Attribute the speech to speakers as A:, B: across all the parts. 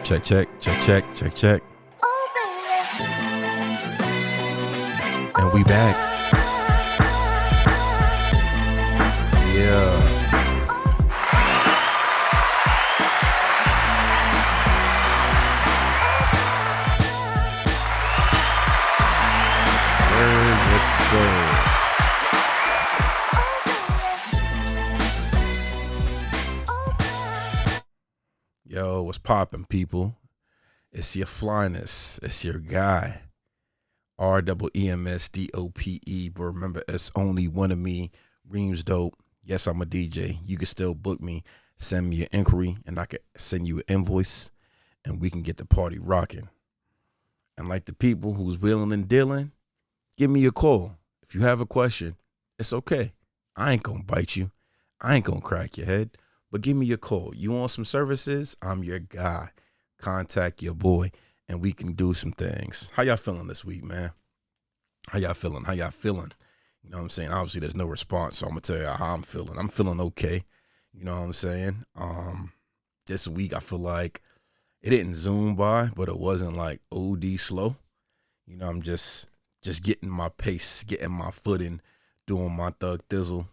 A: Check, check, check, check, check, check. And we back. Yeah. Yes, sir. Yo, what's poppin', people? It's your flyness. It's your guy, RGIII. But remember, it's only one of me, Reem's dope. Yes, I'm a DJ. You can still book me. Send me an inquiry, and I can send you an invoice, and we can get the party rocking. And like the people who's wheeling and dealing, give me a call. If you have a question, it's okay. I ain't gonna bite you. I ain't gonna crack your head. But give me a call. You want some services? I'm your guy. Contact your boy, and we can do some things. How y'all feeling this week, man? How y'all feeling? You know what I'm saying? Obviously, there's no response, so I'm going to tell you how I'm feeling. I'm feeling okay. You know what I'm saying? This week, I feel like it didn't zoom by, but it wasn't like OD slow. You know, I'm just getting my pace, getting my footing, doing my thug thizzle.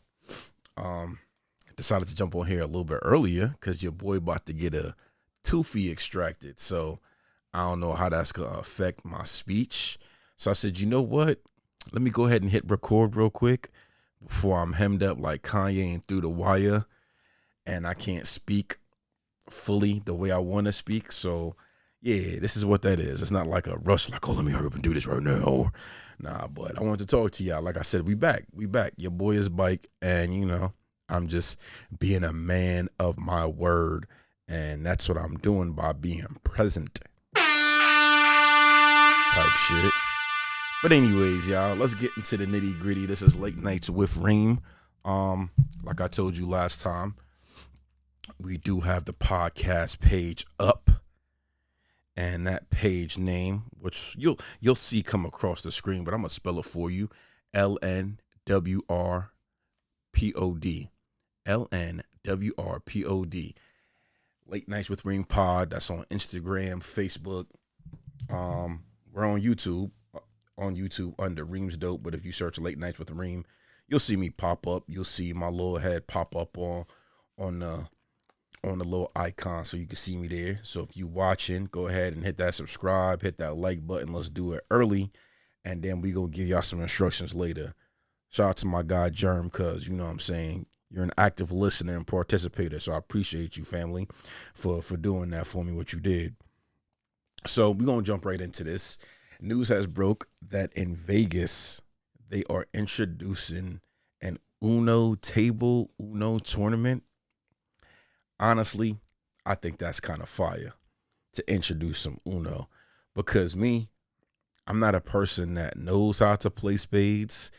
A: Decided to jump on here a little bit earlier because your boy about to get a toothy extracted. So I don't know how that's going to affect my speech. So I said, you know what? Let me go ahead and hit record real quick before I'm hemmed up like Kanye and through the wire and I can't speak fully the way I want to speak. So yeah, this is what that is. It's not like a rush, like, oh, let me hurry up and do this right now. Nah, but I want to talk to y'all. Like I said, we back. Your boy is Bike, and you know, I'm just being a man of my word, and that's what I'm doing by being present type shit. But anyways, y'all, let's get into the nitty gritty. This is Late Nights with Reem. Like I told you last time, we do have the podcast page up, and that page name, which you'll see come across the screen, but I'm gonna spell it for you: LNWRPOD. LNWRPOD. Late Nights with Reem Pod. That's on Instagram, Facebook. We're on YouTube. Under Reem's Dope. But if you search Late Nights with Reem, you'll see me pop up. You'll see my little head pop up on the little icon, so you can see me there. So if you watching, go ahead and hit that subscribe, hit that like button. Let's do it early, and then we gonna give y'all some instructions later. Shout out to my guy Germ, cause you know what I'm saying, you're an active listener and participator, so I appreciate you, family, for doing that for me, what you did. So we're gonna jump right into this. News has broke that in Vegas they are introducing an Uno tournament. Honestly, I think that's kind of fire to introduce some Uno, because I'm not a person that knows how to play spades.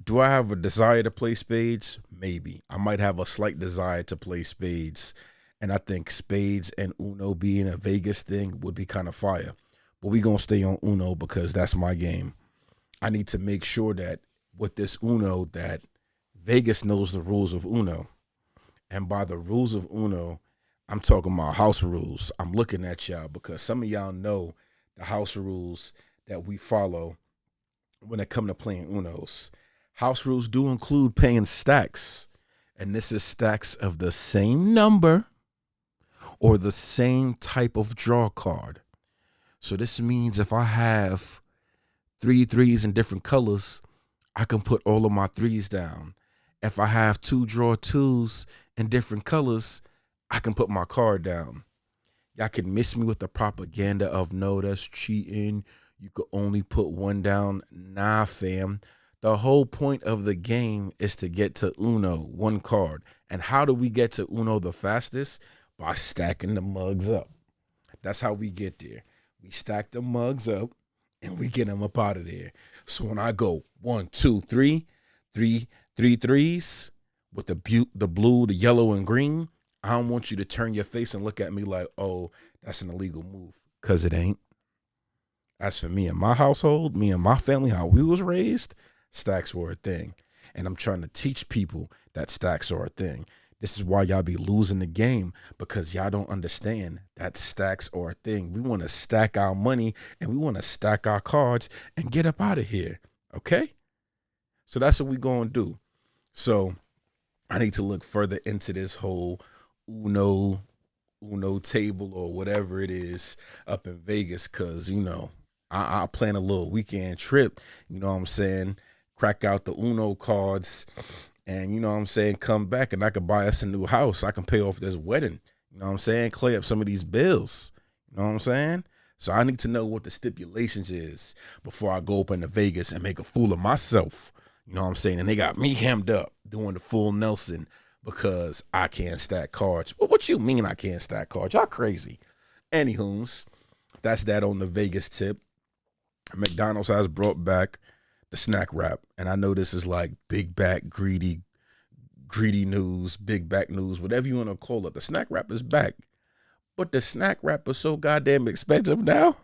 A: Do I have a desire to play spades? Maybe. I might have a slight desire to play spades, and I think spades and Uno being a Vegas thing would be kind of fire. But we gonna stay on Uno because that's my game. I need to make sure that with this Uno that Vegas knows the rules of Uno. And by the rules of Uno, I'm talking about house rules. I'm looking at y'all because some of y'all know the house rules that we follow when it comes to playing Unos. House rules do include paying stacks. And this is stacks of the same number or the same type of draw card. So this means if I have 3 threes in different colors, I can put all of my threes down. If I have 2 draw 2s in different colors, I can put my card down. Y'all can miss me with the propaganda of, no, that's cheating. You could only put 1 down. Nah, fam. The whole point of the game is to get to Uno, 1 card. And how do we get to Uno the fastest? By stacking the mugs up. That's how we get there. We stack the mugs up and we get them up out of there. So when I go 1, 2, 3, 3 threes with the blue, the yellow, and green, I don't want you to turn your face and look at me like, oh, that's an illegal move. Because it ain't. As for me and my household, me and my family, how we was raised, stacks were a thing. And I'm trying to teach people that stacks are a thing. This is why y'all be losing the game, because y'all don't understand that stacks are a thing. We want to stack our money and we want to stack our cards and get up out of here. Okay? So that's what we going to do. So I need to look further into this whole Uno table or whatever it is up in Vegas, because, I plan a little weekend trip, you know what I'm saying? Crack out the Uno cards and, come back and I could buy us a new house. I can pay off this wedding, you know what I'm saying? Clear up some of these bills, you know what I'm saying? So I need to know what the stipulations is before I go up into Vegas and make a fool of myself, you know what I'm saying? And they got me hemmed up doing the full Nelson because I can't stack cards. Well, what you mean I can't stack cards? Y'all crazy. Anywho's, that's that on the Vegas tip. McDonald's has brought back the snack wrap, and I know this is like big back greedy news, big back news, whatever you want to call it. The snack wrap is back, but the snack wrap is so goddamn expensive now.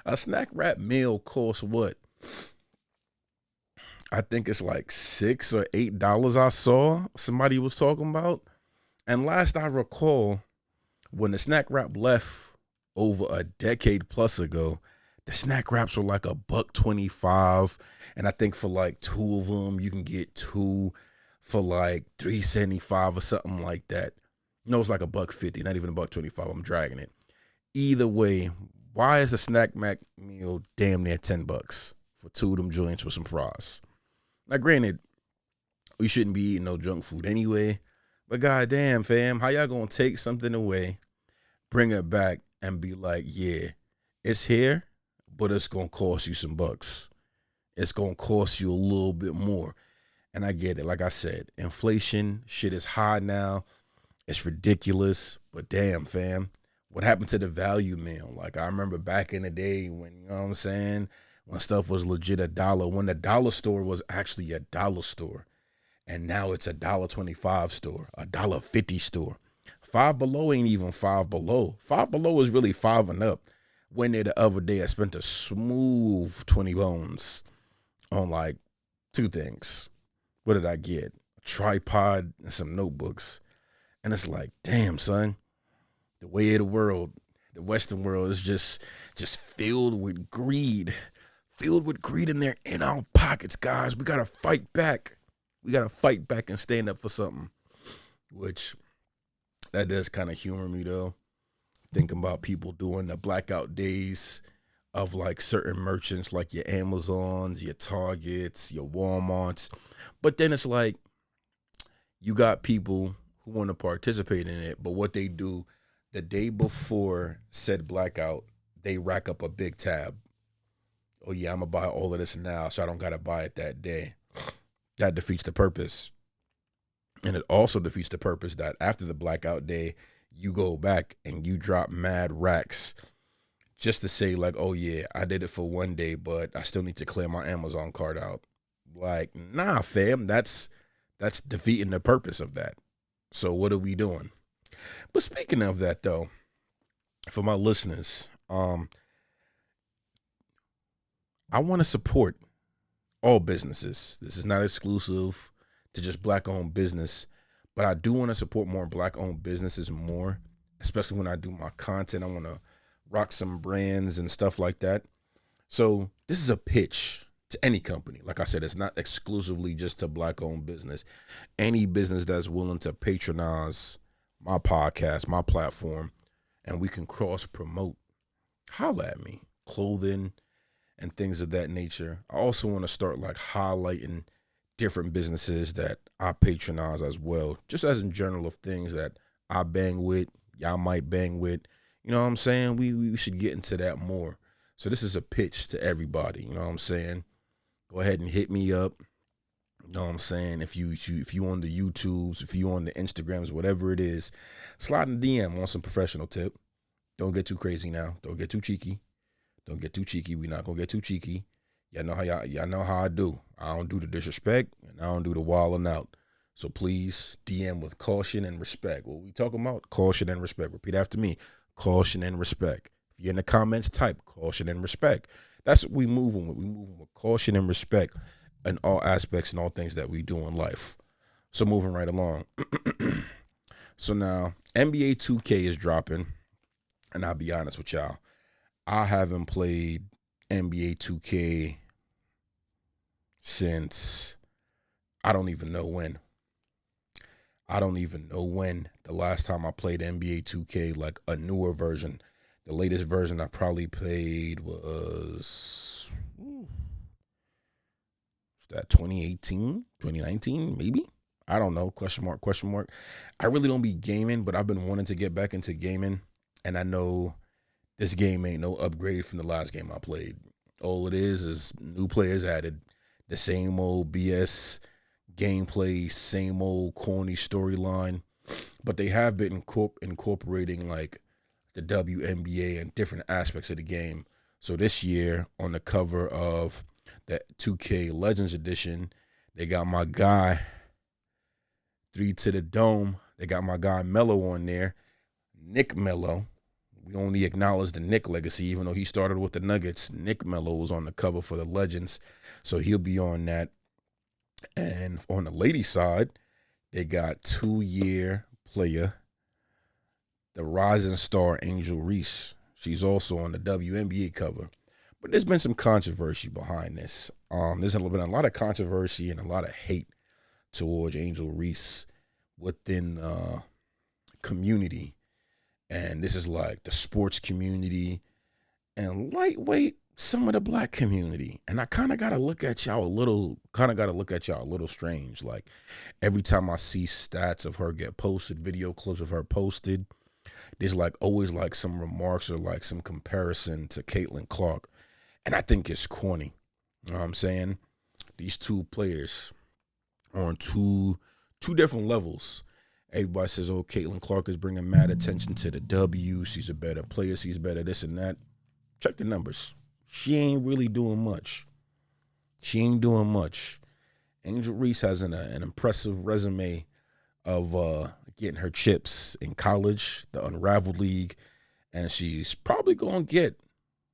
A: A snack wrap meal costs what? I think it's like $6 or $8. I saw somebody was talking about, and last I recall, when the snack wrap left over a decade plus ago, the snack wraps were like $1.25, and I think for like two of them, you can get two for like $3.75 or something like that. No, it's like $1.50, not even $1.25. I'm dragging it. Either way, why is the snack mac meal damn near $10 for two of them joints with some fries? Now, granted, we shouldn't be eating no junk food anyway, but goddamn, fam, how y'all gonna take something away, bring it back, and be like, yeah, it's here, but it's gonna cost you some bucks. It's gonna cost you a little bit more. And I get it. Like I said, inflation, shit is high now. It's ridiculous, but damn, fam, what happened to the value meal? Like, I remember back in the day when, you know what I'm saying, when stuff was legit $1, when the dollar store was actually a dollar store. And now it's $1.25 store, $1.50 store. Five Below ain't even Five Below. Five Below is really five and up. Went there the other day, I spent a smooth 20 bones on like two things. What did I get? A tripod and some notebooks. And it's like, damn, son, the way of the world, the Western world is just filled with greed. Filled with greed, and they're in our pockets, guys. We got to fight back. We got to fight back and stand up for something. Which, that does kind of humor me, though. Thinking about people doing the blackout days of like certain merchants, like your Amazons, your Targets, your Walmarts. But then it's like, you got people who want to participate in it, but what they do the day before said blackout, they rack up a big tab. Oh yeah, I'm gonna buy all of this now, so I don't gotta buy it that day. That defeats the purpose. And it also defeats the purpose that after the blackout day, you go back and you drop mad racks just to say like, oh yeah, I did it for one day, but I still need to clear my Amazon card out. Like, nah, fam, that's defeating the purpose of that. So what are we doing? But speaking of that though, for my listeners, I want to support all businesses. This is not exclusive to just black-owned business, but I do want to support more black-owned businesses more, especially when I do my content. I want to rock some brands and stuff like that. So this is a pitch to any company. Like I said, it's not exclusively just to black-owned business. Any business that's willing to patronize my podcast, my platform, and we can cross-promote, holla at me. Clothing and things of that nature. I also want to start like highlighting different businesses that I patronize as well, just as in general of things that I bang with, y'all might bang with. You know what I'm saying? We should get into that more. So this is a pitch to everybody. You know what I'm saying? Go ahead and hit me up. You know what I'm saying? If you on the YouTubes, if you on the Instagrams, whatever it is, slide in the DM on some professional tip. Don't get too crazy now. Don't get too cheeky. Don't get too cheeky. We're not gonna get too cheeky. Y'all know how I do. I don't do the disrespect and I don't do the wilding out. So please DM with caution and respect. What we talking about? Caution and respect. Repeat after me. Caution and respect. If you're in the comments, type caution and respect. That's what we moving with. We moving with caution and respect. in all aspects and all things that we do in life. So moving right along. So now NBA 2K is dropping, and I'll be honest with y'all, I haven't played NBA 2K since I don't even know when. I don't even know when the last time I played NBA 2K, like a newer version. The latest version I probably played was that 2018, 2019, maybe? I don't know. Question mark, question mark. I really don't be gaming, but I've been wanting to get back into gaming. And I know this game ain't no upgrade from the last game I played. All it is new players added. The same old BS gameplay, same old corny storyline. But they have been incorporating like the WNBA and different aspects of the game. So this year on the cover of the 2K Legends Edition, they got my guy, 3 to the Dome. They got my guy Melo on there, Nick Melo. We only acknowledge the Nick legacy, even though he started with the Nuggets. Nick Melo was on the cover for the Legends, so he'll be on that. And on the ladies' side, they got 2-year player, the rising star Angel Reese. She's also on the WNBA cover. But there's been some controversy behind this. There's been a lot of controversy and a lot of hate towards Angel Reese within the community. And this is like the sports community and lightweight some of the black community. And I kind of got to look at y'all a little strange. Like every time I see stats of her get posted, video clips of her posted, there's like always like some remarks or like some comparison to Caitlin Clark. And I think it's corny. You know what I'm saying? These two players are on two different levels. Everybody says, oh, Caitlin Clark is bringing mad attention to the W. She's a better player. She's better this and that. Check the numbers. She ain't really doing much. Angel Reese has an impressive resume of getting her chips in college, the Unraveled League, and she's probably going to get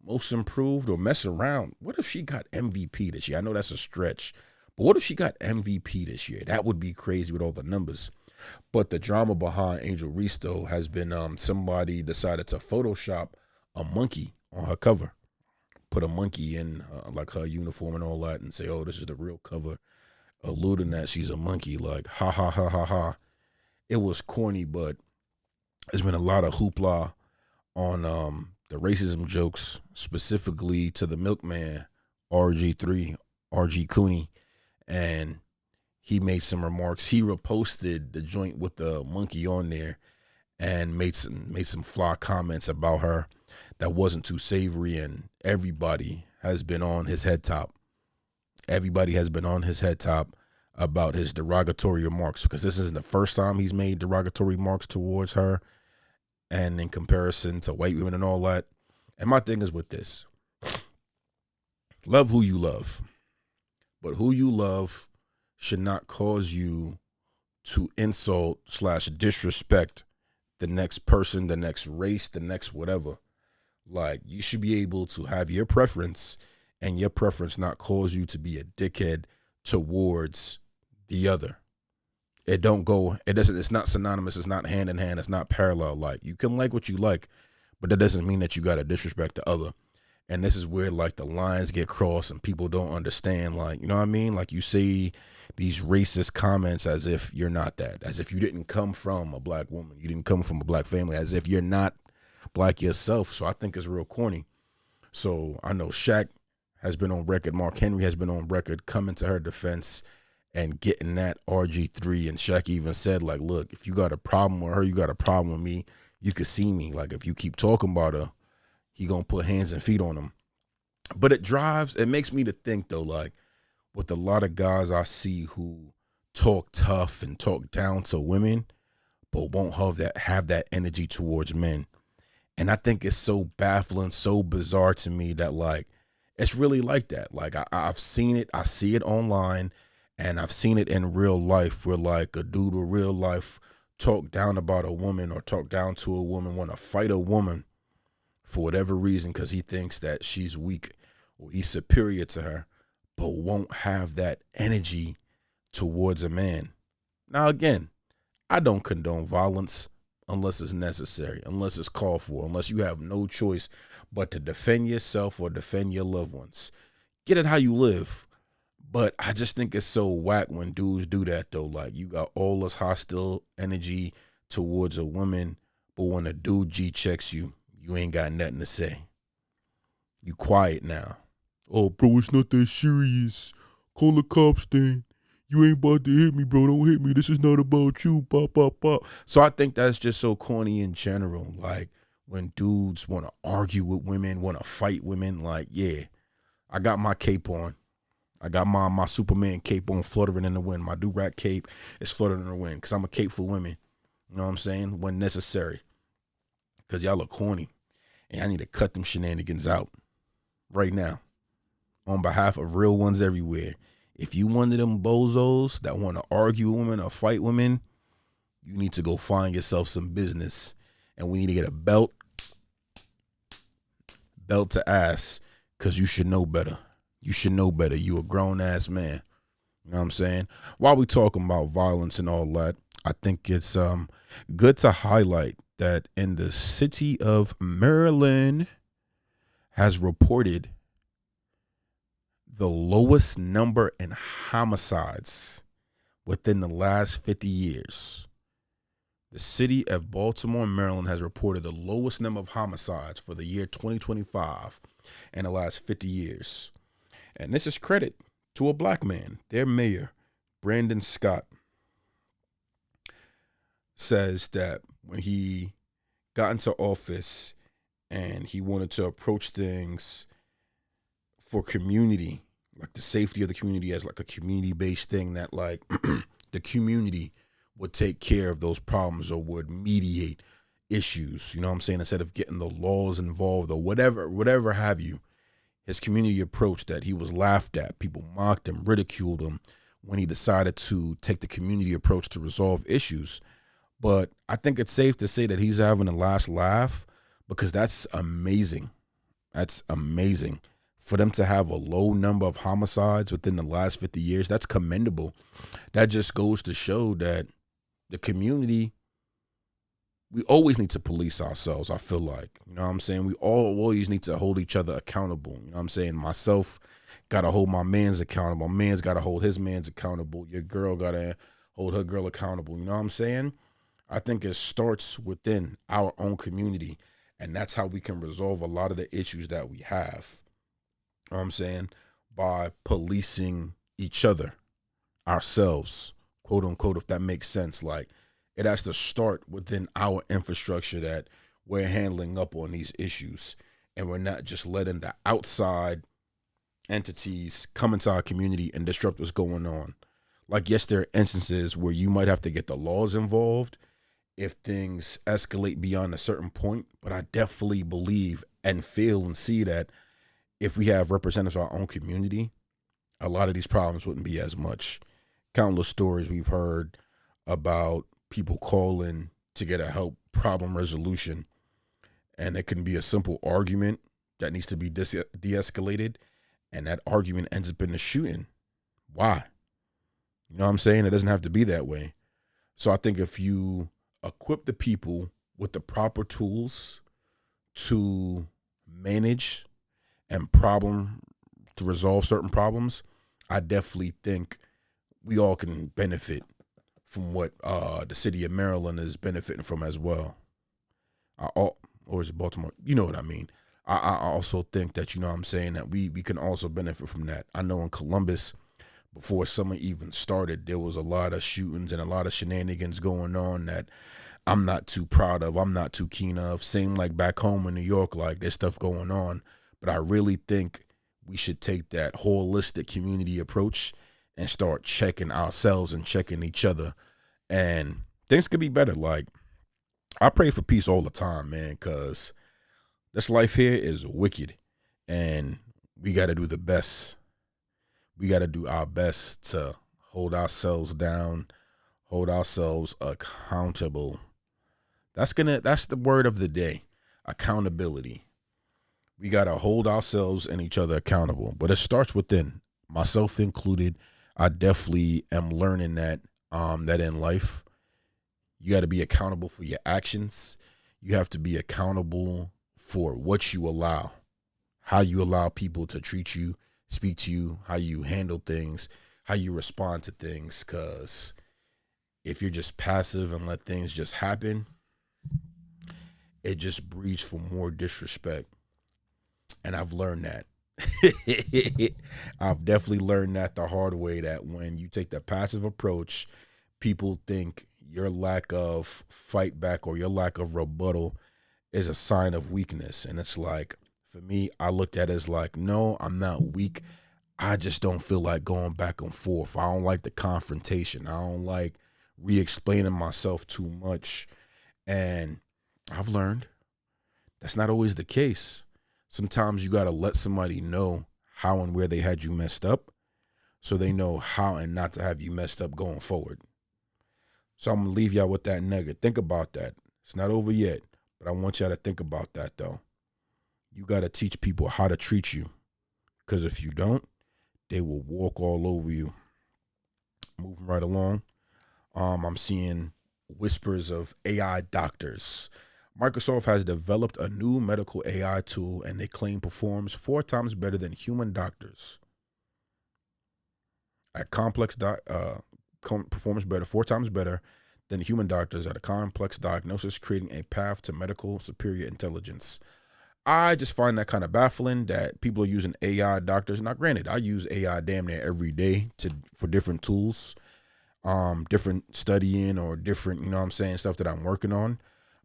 A: most improved or mess around. What if she got MVP this year? I know that's a stretch, but what if she got MVP this year? That would be crazy with all the numbers. But the drama behind Angel Reese, though, has been somebody decided to Photoshop a monkey on her cover. Put a monkey in like her uniform and all that and say, oh, this is the real cover, alluding that she's a monkey. Like, ha, ha, ha, ha, ha. It was corny, but there's been a lot of hoopla on the racism jokes, specifically to the milkman, RG3, RGIII, and he made some remarks. He reposted the joint with the monkey on there and made some fly comments about her that wasn't too savory, and everybody has been on his head top. Everybody has been on his head top about his derogatory remarks, because this isn't the first time he's made derogatory remarks towards her and in comparison to white women and all that. And my thing is with this. Love who you love. But who you love should not cause you to insult / disrespect the next person, the next race, the next whatever. Like, you should be able to have your preference and your preference not cause you to be a dickhead towards the other. It's not synonymous. It's not hand in hand. It's not parallel. Like, you can like what you like, but that doesn't mean that you got to disrespect the other. And this is where like the lines get crossed and people don't understand. Like, you know what I mean? Like, you say these racist comments as if you're not that, as if you didn't come from a black woman. You didn't come from a black family, as if you're not black yourself. So I think it's real corny. So I know Shaq has been on record. Mark Henry has been on record coming to her defense and getting that RG3. And Shaq even said, like, look, if you got a problem with her, you got a problem with me. You could see me. Like, if you keep talking about her, he gonna put hands and feet on him. But it makes me to think, though, like, with a lot of guys I see who talk tough and talk down to women, but won't have that energy towards men. And I think it's so baffling, so bizarre to me that, like, it's really like that. Like, I've seen it. I see it online, and I've seen it in real life where, like, a dude with real life talk down about a woman or talk down to a woman, want to fight a woman for whatever reason because he thinks that she's weak or he's superior to her. but won't have that energy towards a man. Now, again, I don't condone violence unless it's necessary, unless it's called for, unless you have no choice but to defend yourself or defend your loved ones. Get it how you live. But I just think it's so whack when dudes do that, though. Like, you got all this hostile energy towards a woman, but when a dude G checks you, you ain't got nothing to say. You quiet now. Oh, bro, it's not that serious. Call the cops then. You ain't about to hit me, bro. Don't hit me. This is not about you. Pop, pop, pop. So I think that's just so corny in general. Like, when dudes want to argue with women, want to fight women, like, yeah, I got my cape on. I got my Superman cape on, fluttering in the wind. My do-rag cape is fluttering in the wind because I'm a cape for women. You know what I'm saying? When necessary. Because y'all are corny. And I need to cut them shenanigans out right now. On behalf of real ones everywhere. If you one of them bozos that want to argue with women or fight women, you need to go find yourself some business. And we need to get a belt to ass, because you should know better. You should know better. You a grown-ass man. You know what I'm saying? While we talking about violence and all that, I think it's good to highlight that in the city of Maryland has reported the lowest number in homicides within the last 50 years. The city of Baltimore, Maryland has reported the lowest number of homicides for the year 2025 in the last 50 years. And this is credit to a black man. Their mayor, Brandon Scott, says that when he got into office and he wanted to approach things for community, like the safety of the community as like a community-based thing, that like the community would take care of those problems or would mediate issues, you know what I'm saying, instead of getting the laws involved or whatever have you. His community approach that he was laughed at. People mocked him, ridiculed him when he decided to take the community approach to resolve issues. But I think it's safe to say that he's having a last laugh, because that's amazing. That's amazing. For them to have a low number of homicides within the last 50 years, that's commendable. That just goes to show that the community, we always need to police ourselves, I feel like. You know what I'm saying? We always need to hold each other accountable. You know what I'm saying? Myself got to hold my mans accountable. My man's got to hold his mans accountable. Your girl got to hold her girl accountable. You know what I'm saying? I think it starts within our own community, and that's how we can resolve a lot of the issues that we have. You know what I'm saying? By policing each other, ourselves, quote unquote, if that makes sense. Like, it has to start within our infrastructure that we're handling up on these issues, and we're not just letting the outside entities come into our community and disrupt what's going on. Like, yes, there are instances where you might have to get the laws involved if things escalate beyond a certain point, but I definitely believe and feel and see that if we have representatives of our own community, a lot of these problems wouldn't be as much. Countless stories we've heard about people calling to get a help problem resolution, and it can be a simple argument that needs to be de-escalated, and that argument ends up in a shooting. Why? You know what I'm saying? It doesn't have to be that way. So I think if you equip the people with the proper tools to manage and to resolve certain problems, I definitely think we all can benefit from what the city of Maryland is benefiting from as well. Or is it Baltimore? You know what I mean. I also think that, you know what I'm saying, that we can also benefit from that. I know in Columbus, before summer even started, there was a lot of shootings and a lot of shenanigans going on that I'm not too proud of. I'm not too keen of. Same like back home in New York, like there's stuff going on. But I really think we should take that holistic community approach and start checking ourselves and checking each other. And things could be better. Like, I pray for peace all the time, man, because this life here is wicked. And we got to do the best. We got to do our best to hold ourselves down, hold ourselves accountable. That's the word of the day, accountability. We got to hold ourselves and each other accountable, but it starts within. myself included. I definitely am learning that in life, you got to be accountable for your actions. You have to be accountable for what you allow, how you allow people to treat you, speak to you, how you handle things, how you respond to things. Because if you're just passive and let things just happen, it just breeds for more disrespect. And I've learned that. I've definitely learned that the hard way, that when you take the passive approach, people think your lack of fight back or your lack of rebuttal is a sign of weakness. And it's like, for me, I looked at it as like, no, I'm not weak. I just don't feel like going back and forth. I don't like the confrontation. I don't like re-explaining myself too much. And I've learned that's not always the case. Sometimes you got to let somebody know how and where they had you messed up so they know how and not to have you messed up going forward. So I'm going to leave y'all with that nugget. Think about that. It's not over yet, but I want y'all to think about that, though. You got to teach people how to treat you, because if you don't, they will walk all over you. Moving right along, I'm seeing whispers of AI doctors. Microsoft has developed a new medical AI tool, and they claim performs 4 times better than human doctors. Performs better, 4 times better than human doctors at a complex diagnosis, creating a path to medical superior intelligence. I just find that kind of baffling that people are using AI doctors. Now, granted, I use AI damn near every day for different tools, different studying or different, stuff that I'm working on.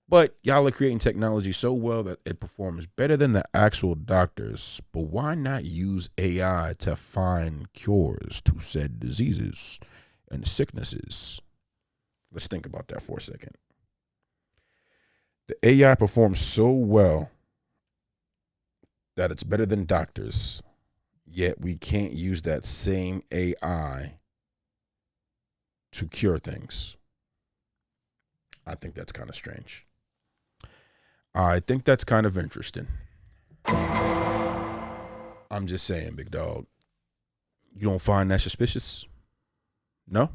A: But y'all are creating technology so well that it performs better than the actual doctors. But why not use AI to find cures to said diseases and sicknesses? Let's think about that for a second. The AI performs so well that it's better than doctors, yet we can't use that same AI to cure things. I think that's kind of strange. I think that's kind of interesting. I'm just saying, big dog. You don't find that suspicious? No?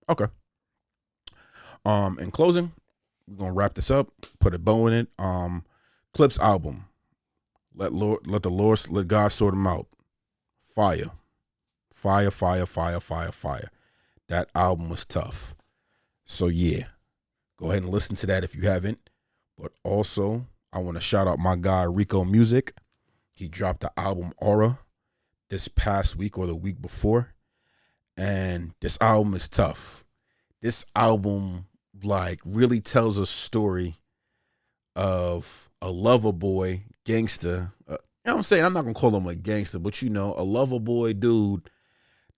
A: Okay. In closing, we're gonna wrap this up, put a bow in it. Clips album. Let God sort them out. Fire. That album was tough. So yeah, go ahead and listen to that if you haven't. But also, I want to shout out my guy Rico Music. He dropped the album Aura this past week or the week before, and this album is tough. This album really tells a story of a lover boy gangster. You know what I'm saying? I'm not gonna call him a gangster, but a lover boy dude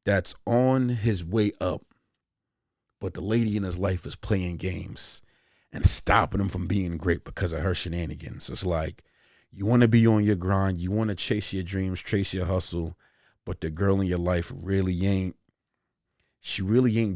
A: that's on his way up, but the lady in his life is playing games and stopping him from being great because of her shenanigans. It's like, you want to be on your grind, you want to chase your dreams, chase your hustle, but the girl in your life really ain't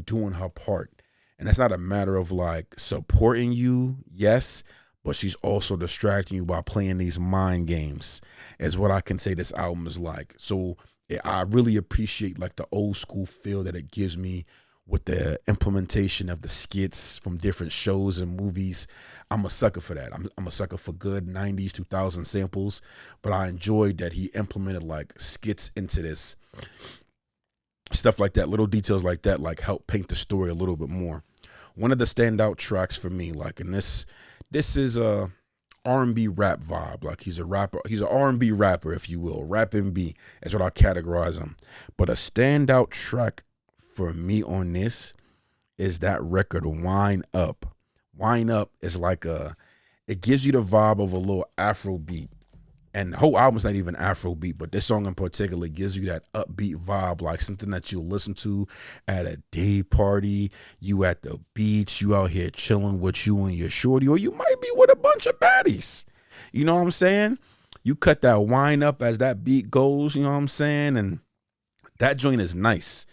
A: doing her part. And that's not a matter of supporting you, yes, but she's also distracting you by playing these mind games, is what I can say this album is like. So I really appreciate the old school feel that it gives me with the implementation of the skits from different shows and movies. I'm a sucker for that. I'm a sucker for good 90s, 2000 samples, but I enjoyed that he implemented skits into this. Stuff like that, little details like that, help paint the story a little bit more. One of the standout tracks for me, and this is a R&B rap vibe. He's a rapper. He's an R&B rapper, if you will. Rap and-B is what I categorize him. But a standout track for me on this is that record, Wine Up. Wine Up is it gives you the vibe of a little Afro beat. And the whole album's not even Afro beat, but this song in particular gives you that upbeat vibe, something that you'll listen to at a day party, you at the beach, you out here chilling with you and your shorty, or you might be with a bunch of baddies. You know what I'm saying? You cut that wine up as that beat goes, you know what I'm saying? And that joint is nice.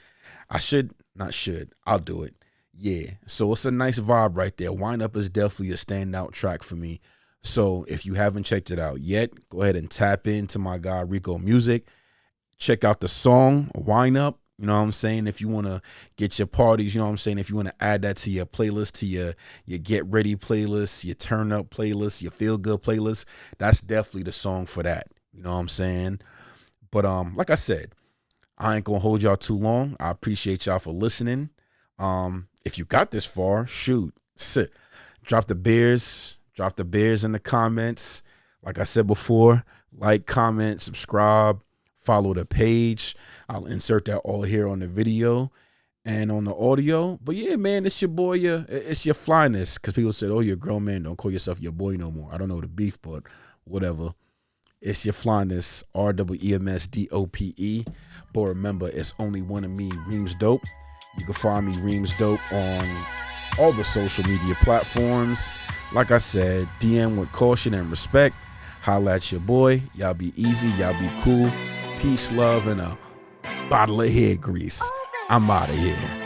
A: I'll do it. Yeah. So it's a nice vibe right there. Wine Up is definitely a standout track for me. So if you haven't checked it out yet, go ahead and tap into my guy Rico Music. Check out the song Wine Up. You know what I'm saying? If you want to get your parties, you know what I'm saying? If you want to add that to your playlist, to your get ready playlist, your turn up playlist, your feel good playlist, that's definitely the song for that. You know what I'm saying? But like I said, I ain't gonna hold y'all too long. I appreciate y'all for listening. If you got this far, shoot, sit. Drop the beers in the comments. Like I said before, like, comment, subscribe, follow the page. I'll insert that all here on the video and on the audio. But yeah, man, it's your boy. It's your flyness. Because people said, oh, you're a grown man. Don't call yourself your boy no more. I don't know the beef, but whatever. It's your flyness, REEMSDOPE. But remember, it's only one of me, Reem's Dope. You can find me, Reem's Dope, on all the social media platforms. Like I said, DM with caution and respect. Holla at your boy. Y'all be easy. Y'all be cool. Peace, love, and a bottle of hair grease. I'm out of here.